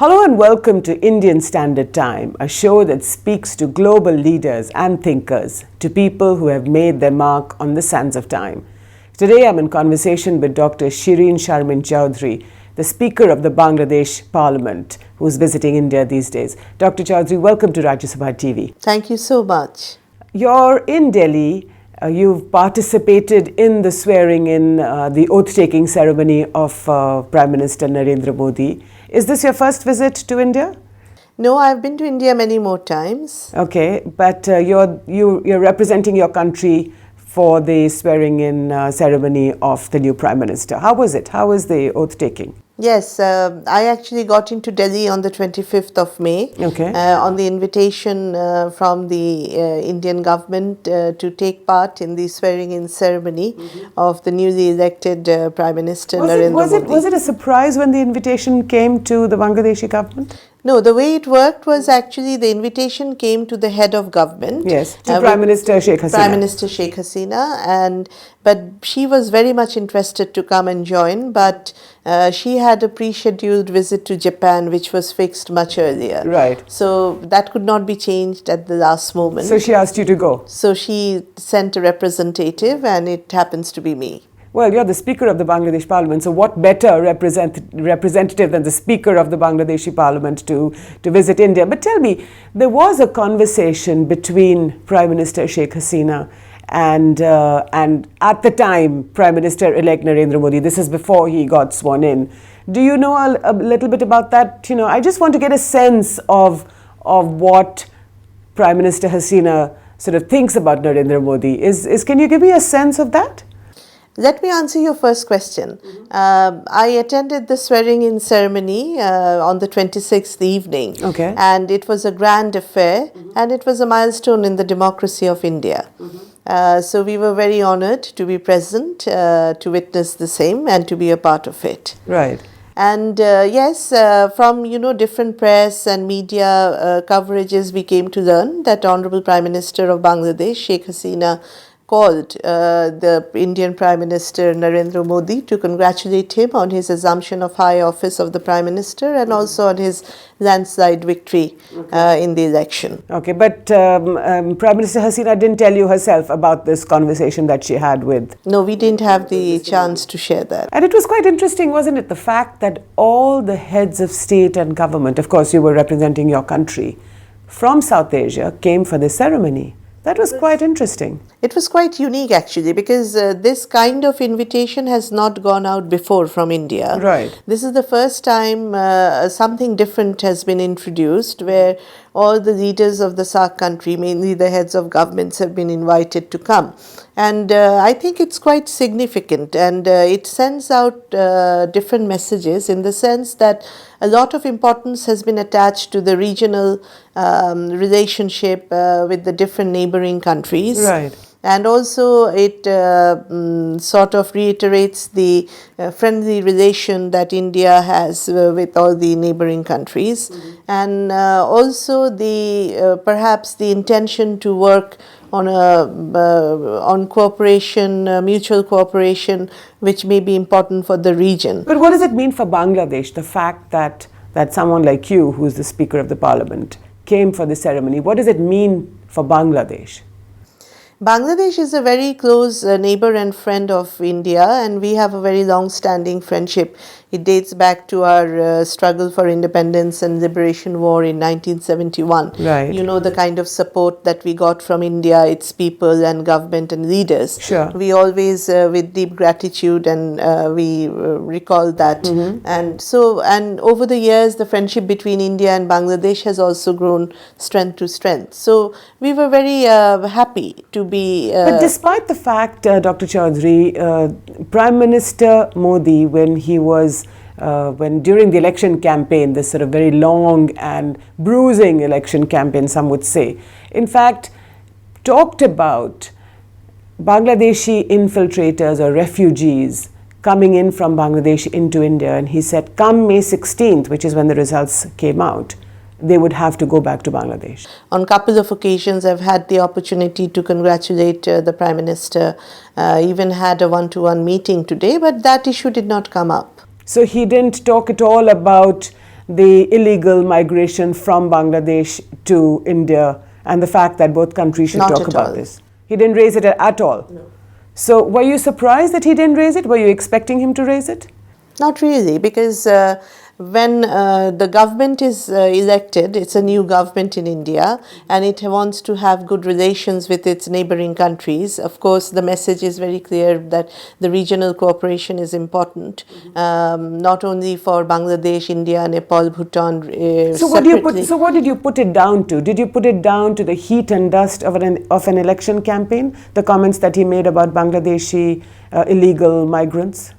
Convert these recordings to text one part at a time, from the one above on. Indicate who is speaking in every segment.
Speaker 1: Hello and welcome to Indian Standard Time, a show that speaks to global leaders and thinkers, to people who have made their mark on the sands of time. Today I'm in conversation with Dr. Shirin Sharmin Chaudhury, the Speaker of the Bangladesh Parliament, who's visiting India these days. Dr. Chaudhury, welcome to Rajya Sabha TV.
Speaker 2: Thank you so much.
Speaker 1: You're in Delhi. You've participated in the swearing-in, the oath-taking ceremony of Prime Minister Narendra Modi. Is this your first visit to India?
Speaker 2: No, I've been to India many more times.
Speaker 1: Okay, but you're representing your country for the swearing-in ceremony of the new Prime Minister. How was it? How was the oath-taking?
Speaker 2: Yes, I actually got into Delhi on the 25th of May on the invitation from the Indian government to take part in the swearing-in ceremony of the newly elected Prime Minister Narendra Modi.
Speaker 1: Was it a surprise when the invitation came to the Bangladeshi government?
Speaker 2: No, the way it worked was actually the invitation came to the head of government.
Speaker 1: Yes, to Prime Minister Sheikh Hasina.
Speaker 2: Prime Minister Sheikh Hasina, but she was very much interested to come and join, but she had a pre-scheduled visit to Japan which was fixed much earlier.
Speaker 1: Right.
Speaker 2: So that could not be changed at the last moment.
Speaker 1: So she asked you to go?
Speaker 2: So she sent a representative and it happens to be me.
Speaker 1: Well, you're the Speaker of the Bangladesh Parliament, so what better representative than the Speaker of the Bangladeshi Parliament to visit India? But tell me, there was a conversation between Prime Minister Sheikh Hasina and at the time Prime Minister-elect Narendra Modi. This is before he got sworn in. Do you know a little bit about that? You know, I just want to get a sense of what Prime Minister Hasina sort of thinks about Narendra Modi. Can you give me a sense of that?
Speaker 2: Let me answer your first question. I attended the swearing-in ceremony on the 26th evening.
Speaker 1: Okay.
Speaker 2: And it was a grand affair and it was a milestone in the democracy of India. So we were very honored to be present, to witness the same and to be a part of it.
Speaker 1: Right.
Speaker 2: And yes, from different press and media coverages, we came to learn that Honorable Prime Minister of Bangladesh, Sheikh Hasina, called the Indian Prime Minister Narendra Modi to congratulate him on his assumption of high office of the Prime Minister and also on his landslide victory in the election.
Speaker 1: Okay, but Prime Minister Hasina didn't tell you herself about this conversation that she had with...
Speaker 2: No, we didn't have the chance to share that.
Speaker 1: And it was quite interesting, wasn't it? The fact that all the heads of state and government, of course you were representing your country, from South Asia came for the ceremony. That was quite interesting.
Speaker 2: It was quite unique actually because this kind of invitation has not gone out before from India.
Speaker 1: Right.
Speaker 2: This is the first time something different has been introduced where all the leaders of the SAARC country, mainly the heads of governments, have been invited to come. And I think it's quite significant and it sends out different messages in the sense that a lot of importance has been attached to the regional relationship with the different neighboring countries.
Speaker 1: Right.
Speaker 2: And also it sort of reiterates the friendly relation that India has with all the neighboring countries. And also the perhaps the intention to work on cooperation, mutual cooperation, which may be important for the region.
Speaker 1: But what does it mean for Bangladesh, the fact that someone like you, who's the Speaker of the Parliament, came for the ceremony? What does it mean for Bangladesh?
Speaker 2: Bangladesh is a very close neighbor and friend of India, and we have a very long-standing friendship. It dates back to our struggle for independence and liberation war in 1971.
Speaker 1: Right.
Speaker 2: You know the kind of support that we got from India, its people and government and leaders.
Speaker 1: Sure.
Speaker 2: We always, with deep gratitude, and we recall that. And over the years, the friendship between India and Bangladesh has also grown strength to strength. So we were very happy to be...
Speaker 1: But despite the fact, Dr. Chaudhury, Prime Minister Modi, when he was during the election campaign, this sort of very long and bruising election campaign, some would say, in fact, talked about Bangladeshi infiltrators or refugees coming in from Bangladesh into India. And he said, come May 16th, which is when the results came out, they would have to go back to Bangladesh.
Speaker 2: On a couple of occasions, I've had the opportunity to congratulate the Prime Minister, even had a one-to-one meeting today, but that issue did not come up.
Speaker 1: So he didn't talk at all about the illegal migration from Bangladesh to India and the fact that both countries should
Speaker 2: Not
Speaker 1: talk
Speaker 2: at
Speaker 1: about
Speaker 2: all.
Speaker 1: this? He didn't raise it at all?
Speaker 2: No.
Speaker 1: So were you surprised that he didn't raise it? Were you expecting him to raise it?
Speaker 2: Not really, because when the government is elected, it's a new government in India, and it wants to have good relations with its neighboring countries. Of course, the message is very clear that the regional cooperation is important, not only for Bangladesh, India, Nepal, Bhutan.
Speaker 1: So what did you put it down to? Did you put it down to the heat and dust of an election campaign? The comments that he made about Bangladeshi illegal migrants?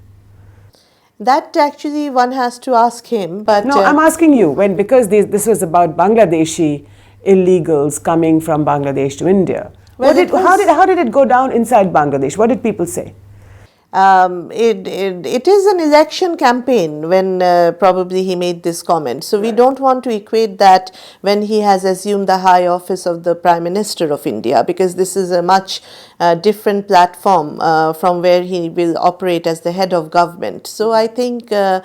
Speaker 2: That actually one has to ask him. But
Speaker 1: no, I'm asking you because this was about Bangladeshi illegals coming from Bangladesh to India.
Speaker 2: Well,
Speaker 1: how did it go down inside Bangladesh? What did people say?
Speaker 2: It is an election campaign when probably he made this comment. So we don't want to equate that when he has assumed the high office of the Prime Minister of India, because this is a much different platform from where he will operate as the head of government. So I think that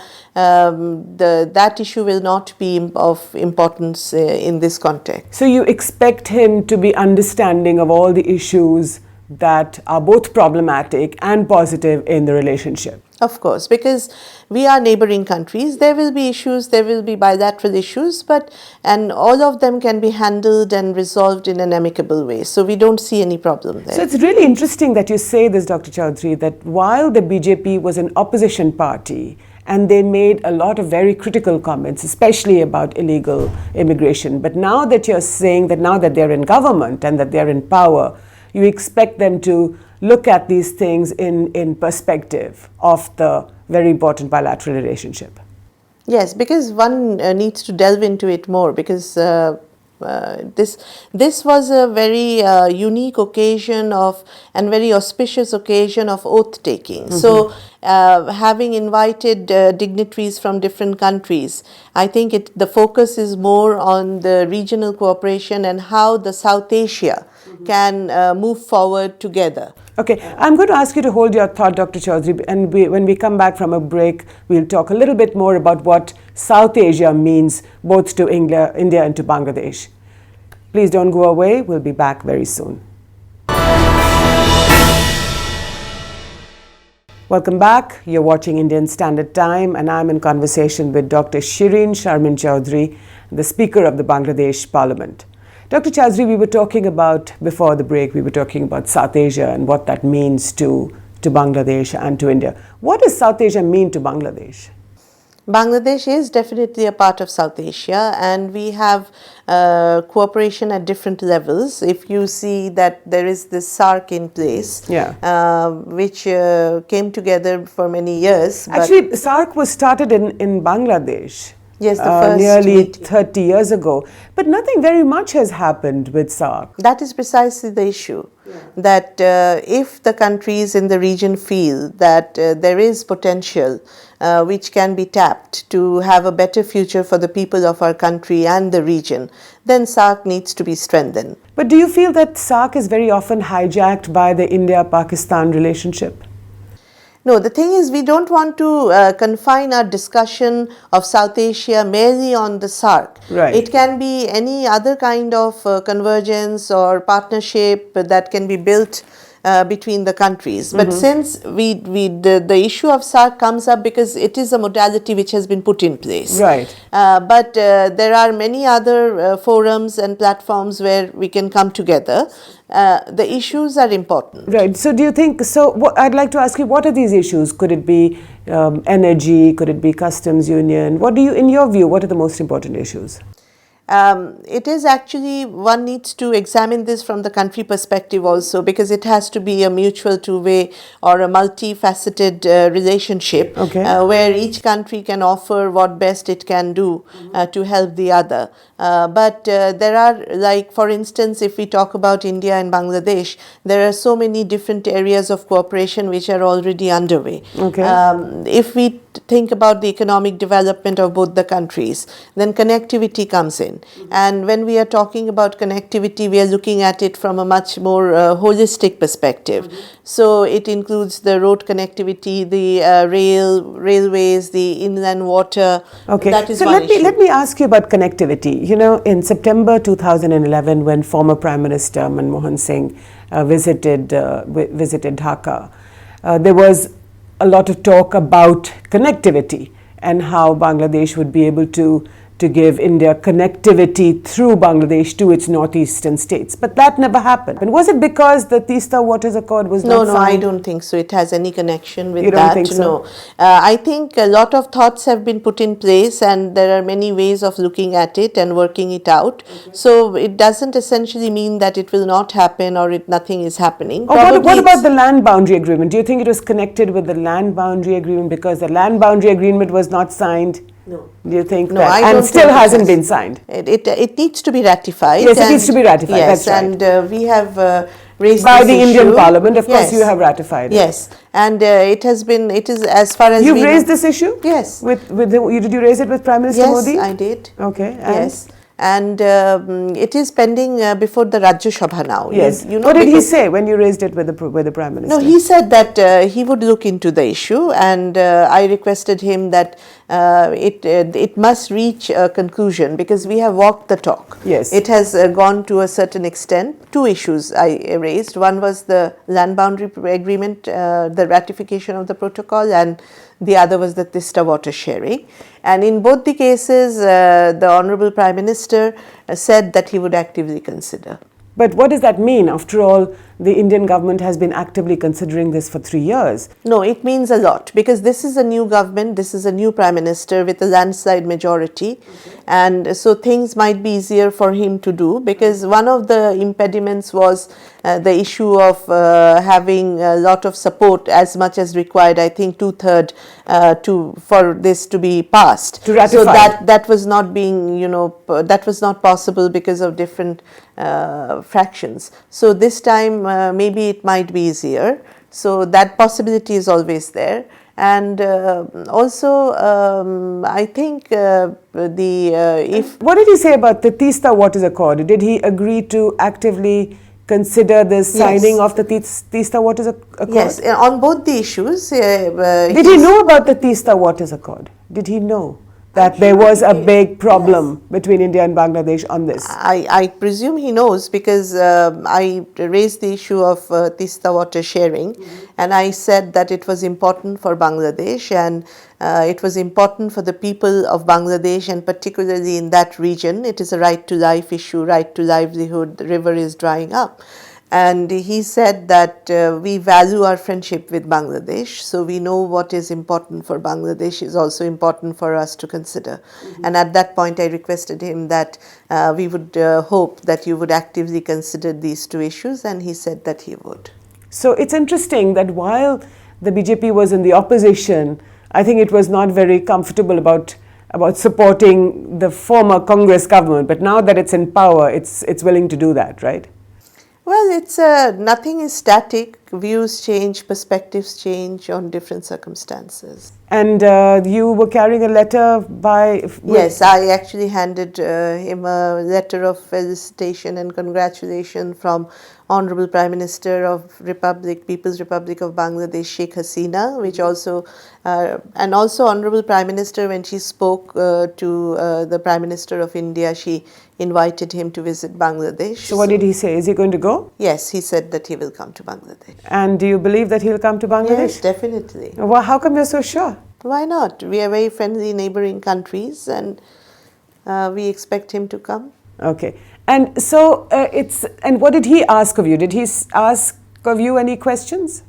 Speaker 2: issue will not be of importance in this context.
Speaker 1: So you expect him to be understanding of all the issues that are both problematic and positive in the relationship?
Speaker 2: Of course, because we are neighboring countries. There will be issues, there will be bilateral issues, and all of them can be handled and resolved in an amicable way. So we don't see any problem there.
Speaker 1: So it's really interesting that you say this, Dr. Chaudhury, that while the BJP was an opposition party and they made a lot of very critical comments, especially about illegal immigration, but now that you're saying that now that they're in government and that they're in power, you expect them to look at these things in perspective of the very important bilateral relationship.
Speaker 2: Yes, because one needs to delve into it more, because this was a very unique occasion and very auspicious occasion of oath taking. Mm-hmm. So having invited dignitaries from different countries, I think the focus is more on the regional cooperation and how the South Asia can move forward together.
Speaker 1: Okay, I'm going to ask you to hold your thought, Dr. Chaudhury, and when we come back from a break, we'll talk a little bit more about what South Asia means both to India and to Bangladesh. Please don't go away. We'll be back very soon. Welcome back. You're watching Indian Standard Time, and I'm in conversation with Dr. Shirin Sharmin Chaudhury, the Speaker of the Bangladesh Parliament. Dr. Chaudhury, we were talking about, before the break, we were talking about South Asia and what that means to Bangladesh and to India. What does South Asia mean to Bangladesh?
Speaker 2: Bangladesh is definitely a part of South Asia, and we have cooperation at different levels. If you see that there is this SAARC in place, which came together for many years.
Speaker 1: Actually, SAARC was started in Bangladesh.
Speaker 2: Yes, the first
Speaker 1: nearly
Speaker 2: meeting.
Speaker 1: 30 years ago. But nothing very much has happened with SAARC.
Speaker 2: That is precisely the issue. That if the countries in the region feel that there is potential which can be tapped to have a better future for the people of our country and the region, then SAARC needs to be strengthened.
Speaker 1: But do you feel that SAARC is very often hijacked by the India-Pakistan relationship?
Speaker 2: No, the thing is, we don't want to confine our discussion of South Asia merely on the SAARC.
Speaker 1: Right.
Speaker 2: It can be any other kind of convergence or partnership that can be built between the countries. But since the issue of SAARC comes up because it is a modality which has been put in place.
Speaker 1: Right.
Speaker 2: But there are many other forums and platforms where we can come together. The issues are important.
Speaker 1: Right. So do you think, I'd like to ask you, what are these issues? Could it be energy? Could it be customs union? In your view, what are the most important issues?
Speaker 2: It is actually, one needs to examine this from the country perspective also, because it has to be a mutual two-way or a multifaceted relationship where each country can offer what best it can do to help the other. But there are, like for instance, if we talk about India and Bangladesh, there are so many different areas of cooperation which are already underway.
Speaker 1: Okay.
Speaker 2: If we think about the economic development of both the countries, then connectivity comes in. And when we are talking about connectivity, we are looking at it from a much more holistic perspective. So it includes the road connectivity, the railways, the inland water.
Speaker 1: Okay,
Speaker 2: That is
Speaker 1: so
Speaker 2: one issue.
Speaker 1: let me ask you about connectivity. You know, in September 2011, when former Prime Minister Manmohan Singh visited Dhaka, there was a lot of talk about connectivity and how Bangladesh would be able to give India connectivity through Bangladesh to its northeastern states. But that never happened. And was it because the Teesta Waters Accord was not
Speaker 2: No,
Speaker 1: signed?
Speaker 2: I don't think so. It has any connection with
Speaker 1: You don't
Speaker 2: that.
Speaker 1: think so?
Speaker 2: No. I think a lot of thoughts have been put in place, and there are many ways of looking at it and working it out. So it doesn't essentially mean that it will not happen or nothing is happening.
Speaker 1: Oh, what about the land boundary agreement? Do you think it was connected with the land boundary agreement because the land boundary agreement was not signed?
Speaker 2: No.
Speaker 1: Do you think
Speaker 2: No,
Speaker 1: that?
Speaker 2: I
Speaker 1: And
Speaker 2: don't
Speaker 1: still
Speaker 2: think it
Speaker 1: hasn't
Speaker 2: has.
Speaker 1: been signed.
Speaker 2: It needs to be ratified.
Speaker 1: Yes, it needs to be ratified,
Speaker 2: Yes,
Speaker 1: that's right.
Speaker 2: and we have raised
Speaker 1: By
Speaker 2: this
Speaker 1: the Indian
Speaker 2: issue.
Speaker 1: Parliament, of course,
Speaker 2: Yes.
Speaker 1: you have ratified it.
Speaker 2: Yes, and it is as far as
Speaker 1: You've
Speaker 2: we
Speaker 1: raised
Speaker 2: know-
Speaker 1: this issue?
Speaker 2: Yes.
Speaker 1: Did you raise it with Prime Minister
Speaker 2: Yes,
Speaker 1: Modi?
Speaker 2: I did.
Speaker 1: Okay. And
Speaker 2: Yes, and it is pending before the Rajya Sabha now.
Speaker 1: Yes.
Speaker 2: You know,
Speaker 1: What did he
Speaker 2: because-
Speaker 1: say when you raised it with the Prime Minister?
Speaker 2: No, he said that he would look into the issue, and I requested him that it must reach a conclusion because we have walked the talk.
Speaker 1: Yes.
Speaker 2: It has gone to a certain extent. Two issues I raised. One was the land boundary agreement, the ratification of the protocol, and the other was the Teesta water sharing. And in both the cases, the Honorable Prime Minister said that he would actively consider.
Speaker 1: But what does that mean? After all, the Indian government has been actively considering this for 3 years.
Speaker 2: No, it means a lot because this is a new government, this is a new Prime Minister with a landslide majority, and so things might be easier for him to do because one of the impediments was the issue of having a lot of support as much as required, I think 2/3 for this to be passed.
Speaker 1: To ratify.
Speaker 2: So that was not being, that was not possible because of different fractions. So this time maybe it might be easier. So that possibility is always there. And also, I think if
Speaker 1: What did he say about the Teesta Waters Accord? Did he agree to actively consider the signing of the Teesta Waters Accord?
Speaker 2: yes, on both the issues,
Speaker 1: Did he know about the Teesta Waters Accord? Did he know that there was a big problem between India and Bangladesh on this?
Speaker 2: I presume he knows because I raised the issue of Teesta water sharing, and I said that it was important for Bangladesh and it was important for the people of Bangladesh, and particularly in that region. It is a right to life issue, right to livelihood. The river is drying up. And he said that we value our friendship with Bangladesh, so we know what is important for Bangladesh is also important for us to consider. And at that point, I requested him that we would hope that you would actively consider these two issues, and he said that he would.
Speaker 1: So it's interesting that while the BJP was in the opposition, I think it was not very comfortable about supporting the former Congress government. But now that it's in power, it's willing to do that, right?
Speaker 2: Well, it's nothing is static. Views change, perspectives change on different circumstances.
Speaker 1: And you were carrying a letter by...
Speaker 2: Yes, I actually handed him a letter of felicitation and congratulation from Honorable Prime Minister of People's Republic of Bangladesh, Sheikh Hasina, which also, and also Honorable Prime Minister, when she spoke to the Prime Minister of India, she invited him to visit Bangladesh.
Speaker 1: So what did he say? Is he going to go?
Speaker 2: Yes, he said that he will come to Bangladesh.
Speaker 1: And do you believe that he'll come to Bangladesh?
Speaker 2: Yes, definitely.
Speaker 1: Well, how come you're so sure?
Speaker 2: Why not? We are very friendly neighboring countries, and we expect him to come.
Speaker 1: Okay. And so and what did he ask of you? Did he ask of you any questions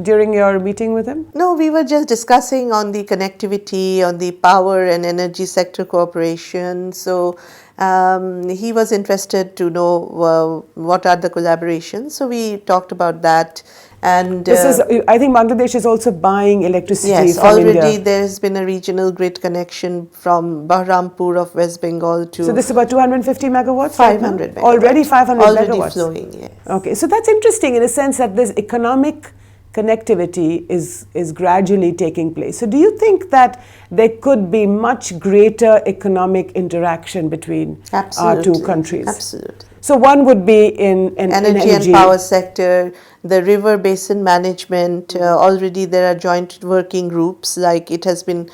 Speaker 1: during your meeting with him?
Speaker 2: No, we were just discussing on the connectivity, on the power and energy sector cooperation. So he was interested to know what are the collaborations. So we talked about that. And
Speaker 1: this is, I think Bangladesh is also buying electricity
Speaker 2: yes,
Speaker 1: from India.
Speaker 2: already there has been a regional grid connection from Bahrampur of West Bengal to...
Speaker 1: So this is about 250 megawatts?
Speaker 2: 500
Speaker 1: right now?
Speaker 2: megawatts.
Speaker 1: Already 500
Speaker 2: already
Speaker 1: megawatts?
Speaker 2: flowing, yes.
Speaker 1: Okay, so that's interesting in a sense that there's economic connectivity is gradually taking place. So do you think that there could be much greater economic interaction between our two countries?
Speaker 2: Absolutely.
Speaker 1: So one would be in
Speaker 2: energy and power sector, the river basin management. Already there are joint working groups, like it has been.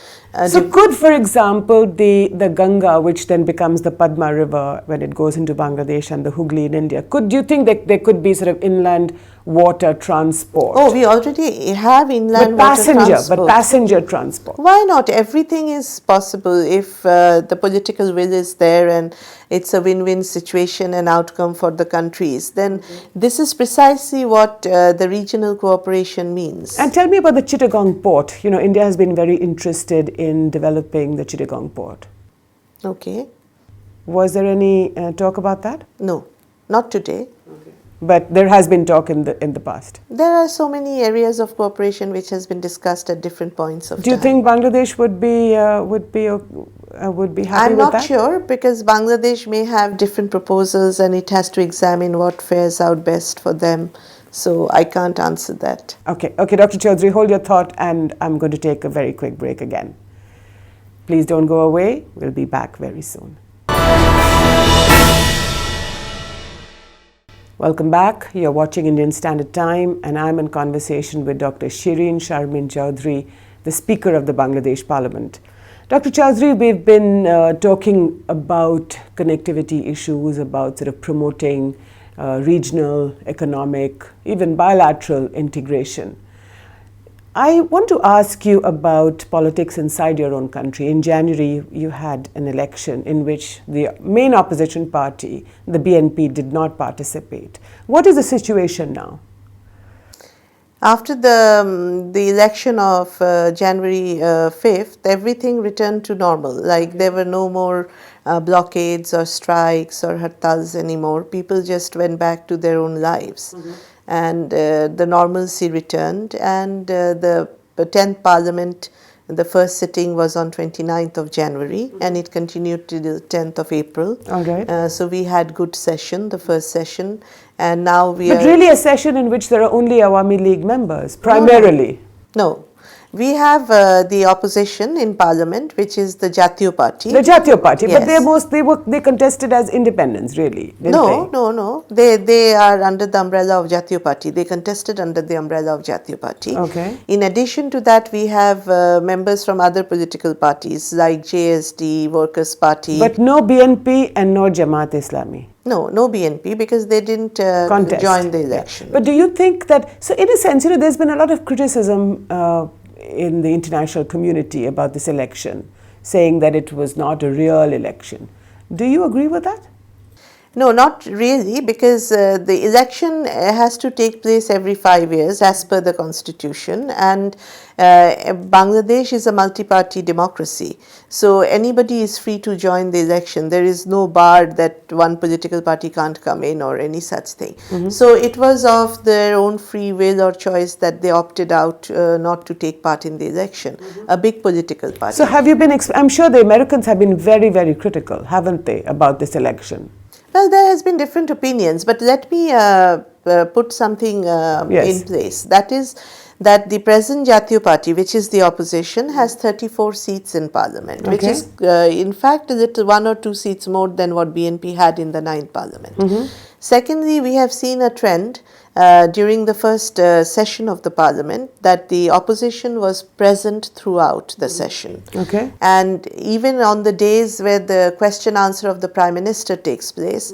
Speaker 1: So could, for example, the Ganga, which then becomes the Padma River when it goes into Bangladesh, and the Hooghly in India, do you think that there could be sort of inland water transport?
Speaker 2: Oh, we already have inland water transport.
Speaker 1: But passenger transport.
Speaker 2: Why not? Everything is possible if the political will is there and it's a win-win situation and outcome for the countries. Then this is precisely what the regional cooperation means.
Speaker 1: And tell me about the Chittagong port. You know, India has been very interested in developing the Chittagong port.
Speaker 2: Okay.
Speaker 1: Was there any talk about that?
Speaker 2: No, not today.
Speaker 1: Okay. But there has been talk in the past.
Speaker 2: There are so many areas of cooperation which has been discussed at different points of time.
Speaker 1: Do you think Bangladesh would be happy with that?
Speaker 2: I'm not sure, because Bangladesh may have different proposals and it has to examine what fares out best for them. So I can't answer that.
Speaker 1: Okay, Dr. Chaudhury, hold your thought, and I'm going to take a very quick break again. Please don't go away. We'll be back very soon. Welcome back. You're watching Indian Standard Time, and I'm in conversation with Dr. Shirin Sharmin Chaudhury, the Speaker of the Bangladesh Parliament. Dr. Chaudhury, we've been talking about connectivity issues, about sort of promoting regional, economic, even bilateral integration. I want to ask you about politics inside your own country. In January, you had an election in which the main opposition party, the BNP, did not participate. What is the situation now?
Speaker 2: After the election of January 5th, everything returned to normal. Like there were no more blockades or strikes or hartals anymore. People just went back to their own lives. And the normalcy returned, and the 10th Parliament, the first sitting was on 29th of January, and it continued till the 10th of April.
Speaker 1: All right.
Speaker 2: So we had good session, the first session, and now we
Speaker 1: But really a session in which there are only Awami League members, primarily.
Speaker 2: No. We have the opposition in Parliament, which is the Jatiyo Party.
Speaker 1: The Jatiyo Party,
Speaker 2: Yes.
Speaker 1: but they contested as independents, really, didn't they?
Speaker 2: No. They are under the umbrella of Jatiyo Party. They contested under the umbrella of Jatiyo Party.
Speaker 1: Okay.
Speaker 2: In addition to that, we have members from other political parties like JSD, Workers' Party.
Speaker 1: But no BNP and no Jamaat Islami.
Speaker 2: No BNP, because they didn't join the election.
Speaker 1: But do you think that, so in a sense, you know, there's been a lot of criticism in the international community about this election, saying that it was not a real election. Do you agree with that?
Speaker 2: No, not really, because the election has to take place every 5 years as per the constitution, and Bangladesh is a multi-party democracy. So anybody is free to join the election. There is no bar that one political party can't come in or any such thing. So it was of their own free will or choice that they opted out not to take part in the election, a big political party.
Speaker 1: So have you been, I'm sure the Americans have been very, very critical, haven't they, about this election?
Speaker 2: Well, there has been different opinions, but let me put something in place. That is that the present Jatiyo Party, which is the opposition, has 34 seats in Parliament, which is in fact a little 1 or 2 seats more than what BNP had in the 9th Parliament. Secondly, we have seen a trend during the first session of the Parliament that the opposition was present throughout the session.
Speaker 1: Okay.
Speaker 2: And even on the days where the question answer of the Prime Minister takes place,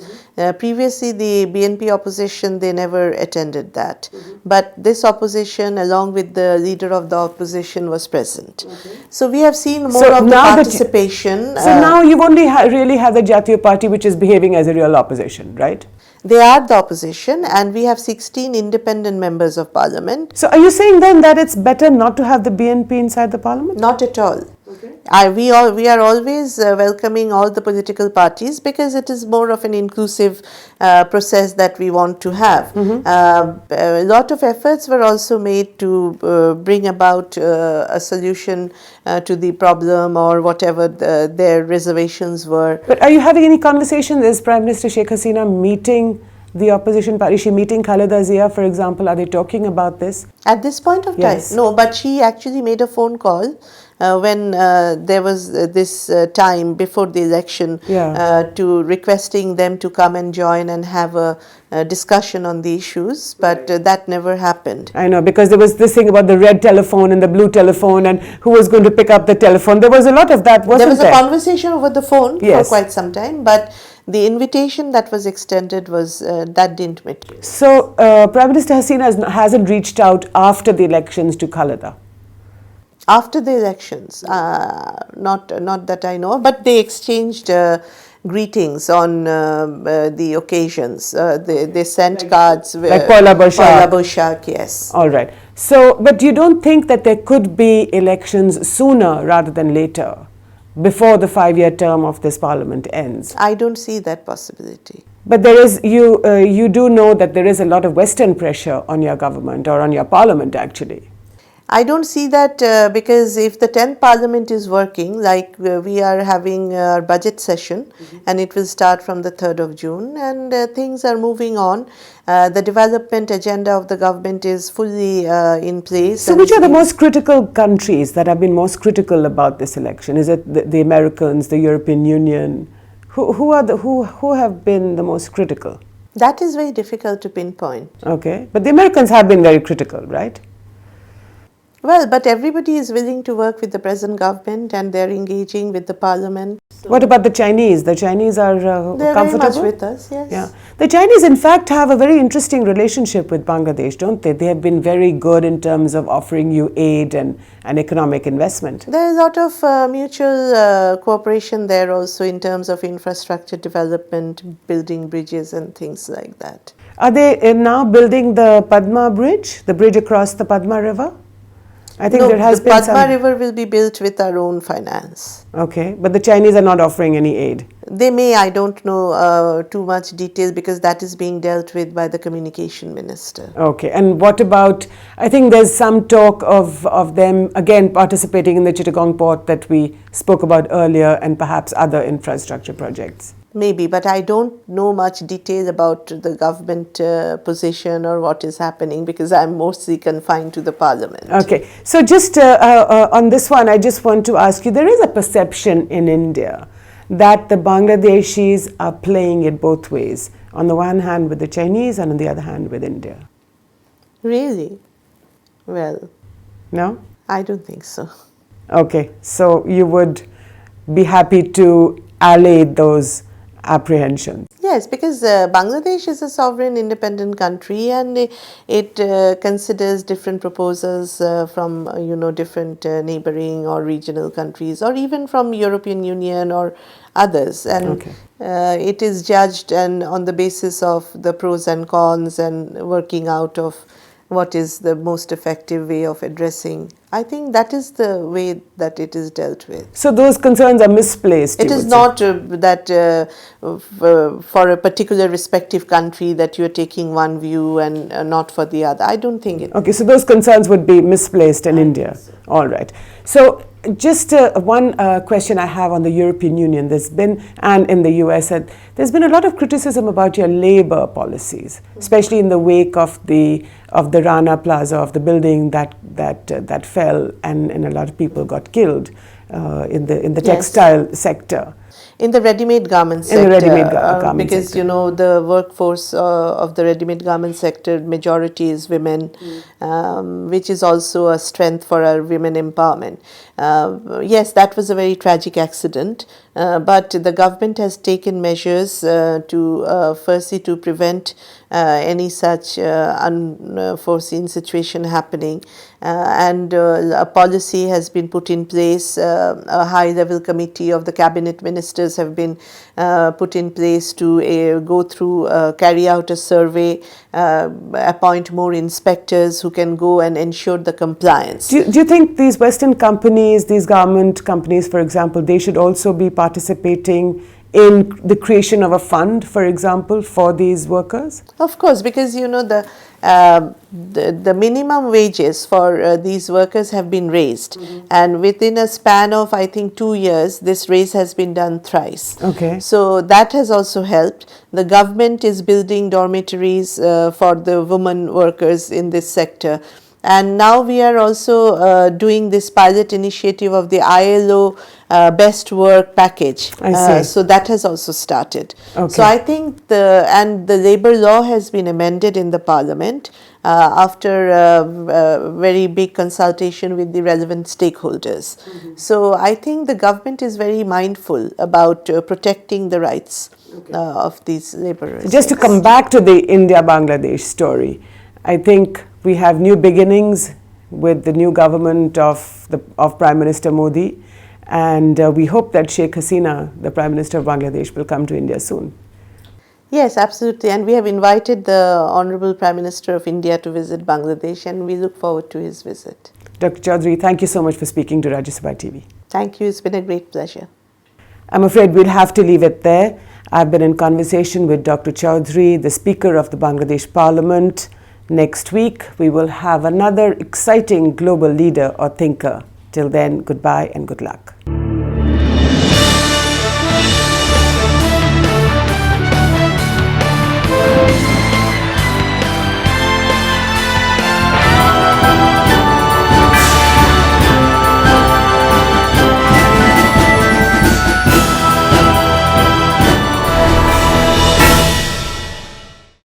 Speaker 2: previously the BNP opposition, they never attended that. But this opposition, along with the leader of the opposition, was present. So we have seen more of the participation.
Speaker 1: So now you've only really had the Jatiyo Party, which is behaving as a real opposition, right?
Speaker 2: They are the opposition, and we have 16 independent members of Parliament.
Speaker 1: So are you saying then that it's better not to have the BNP inside the Parliament?
Speaker 2: Not at all.
Speaker 1: Okay.
Speaker 2: We are always welcoming all the political parties, because it is more of an inclusive process that we want to have. A lot of efforts were also made to bring about a solution to the problem or whatever their reservations were.
Speaker 1: But are you having any conversation? Is Prime Minister Sheikh Hasina meeting the opposition party? Is she meeting Khaleda Zia, for example? Are they talking about this?
Speaker 2: At this point of
Speaker 1: Yes.
Speaker 2: time? No, but she actually made a phone call when there was this time before the election to requesting them to come and join and have a discussion on the issues, but that never happened.
Speaker 1: I know, because there was this thing about the red telephone and the blue telephone and who was going to pick up the telephone. There was a lot of that, wasn't there?
Speaker 2: There was a conversation over the phone
Speaker 1: Yes.
Speaker 2: for quite some time, but the invitation that was extended was that didn't materialize.
Speaker 1: So, Prime Minister Hasina hasn't reached out after the elections to Khaleda?
Speaker 2: After the elections, not that I know, but they exchanged greetings on the occasions. They sent cards.
Speaker 1: Like Paula
Speaker 2: Boishakh, yes.
Speaker 1: All right. So, but you don't think that there could be elections sooner rather than later, before the 5-year term of this parliament ends?
Speaker 2: I don't see that possibility.
Speaker 1: But there is, you do know that there is a lot of Western pressure on your government, or on your parliament actually.
Speaker 2: I don't see that because if the 10th Parliament is working, like we are having our budget session and it will start from the 3rd of June and things are moving on. The development agenda of the government is fully in place.
Speaker 1: So which are the most critical countries that have been most critical about this election? Is it the Americans, the European Union? Who have been the most critical?
Speaker 2: That is very difficult to pinpoint.
Speaker 1: Okay, but the Americans have been very critical, right?
Speaker 2: Well, but everybody is willing to work with the present government and they're engaging with the parliament. So
Speaker 1: what about the Chinese? The Chinese are
Speaker 2: they're
Speaker 1: comfortable?
Speaker 2: very much with us, yes.
Speaker 1: Yeah. The Chinese, in fact, have a very interesting relationship with Bangladesh, don't they? They have been very good in terms of offering you aid and economic investment.
Speaker 2: There is a lot of mutual cooperation there also in terms of infrastructure development, building bridges and things like that.
Speaker 1: Are they now building the Padma Bridge, the bridge across the Padma River? I think there has
Speaker 2: the
Speaker 1: been
Speaker 2: Padma River will be built with our own finance.
Speaker 1: Okay, but the Chinese are not offering any aid.
Speaker 2: They may, I don't know too much detail because that is being dealt with by the communication minister.
Speaker 1: Okay, and what about, I think there's some talk of them again participating in the Chittagong port that we spoke about earlier and perhaps other infrastructure projects.
Speaker 2: Maybe, but I don't know much detail about the government position or what is happening because I'm mostly confined to the parliament.
Speaker 1: Okay, so just on this one, I just want to ask you, there is a perception in India that the Bangladeshis are playing it both ways, on the one hand with the Chinese and on the other hand with India.
Speaker 2: Really? Well,
Speaker 1: No?
Speaker 2: I don't think so.
Speaker 1: Okay, so you would be happy to allay those apprehensions.
Speaker 2: Yes, because Bangladesh is a sovereign independent country and it considers different proposals from different neighboring or regional countries or even from European Union or others, and it is judged and on the basis of the pros and cons and working out of what is the most effective way of addressing. I think that is the way that it is dealt with.
Speaker 1: So those concerns are misplaced.
Speaker 2: It is not that for a particular respective country that you are taking one view and not for the other. I don't think it.
Speaker 1: Okay, so those concerns would be misplaced in India. So. All right. So just one question I have on the European Union. There's been, and in the US, there's been a lot of criticism about your labor policies, especially in the wake of the Rana Plaza, of the building that fell, and a lot of people got killed in the textile sector.
Speaker 2: In the ready-made garment sector, because sector. The workforce of the ready-made garment sector majority is women, which is also a strength for our women empowerment. Yes, that was a very tragic accident, but the government has taken measures to firstly to prevent any such unforeseen situation happening, and a policy has been put in place. A high-level committee of the cabinet ministers have been put in place to go through, carry out a survey, appoint more inspectors who can go and ensure the compliance.
Speaker 1: Do you think these Western companies, these garment companies, for example, they should also be participating in the creation of a fund, for example, for these workers?
Speaker 2: Of course, because the the minimum wages for these workers have been raised, and within a span of I think 2 years, this raise has been done thrice.
Speaker 1: Okay.
Speaker 2: So that has also helped. The government is building dormitories for the women workers in this sector. And now we are also doing this pilot initiative of the ILO Best Work Package.
Speaker 1: I see.
Speaker 2: So that has also started.
Speaker 1: Okay.
Speaker 2: So I think the labour law has been amended in the parliament after very big consultation with the relevant stakeholders. So I think the government is very mindful about protecting the rights of these labourers.
Speaker 1: Just to come back to the India-Bangladesh story, I think we have new beginnings with the new government of Prime Minister Modi, and we hope that Sheikh Hasina, the Prime Minister of Bangladesh, will come to India soon.
Speaker 2: Yes, absolutely. And we have invited the Honourable Prime Minister of India to visit Bangladesh, and we look forward to his visit.
Speaker 1: Dr. Chaudhury, thank you so much for speaking to Rajya Sabha TV.
Speaker 2: Thank you. It's been a great pleasure.
Speaker 1: I'm afraid we'll have to leave it there. I've been in conversation with Dr. Chaudhury, the Speaker of the Bangladesh Parliament. Next week, we will have another exciting global leader or thinker. Till then, goodbye and good luck.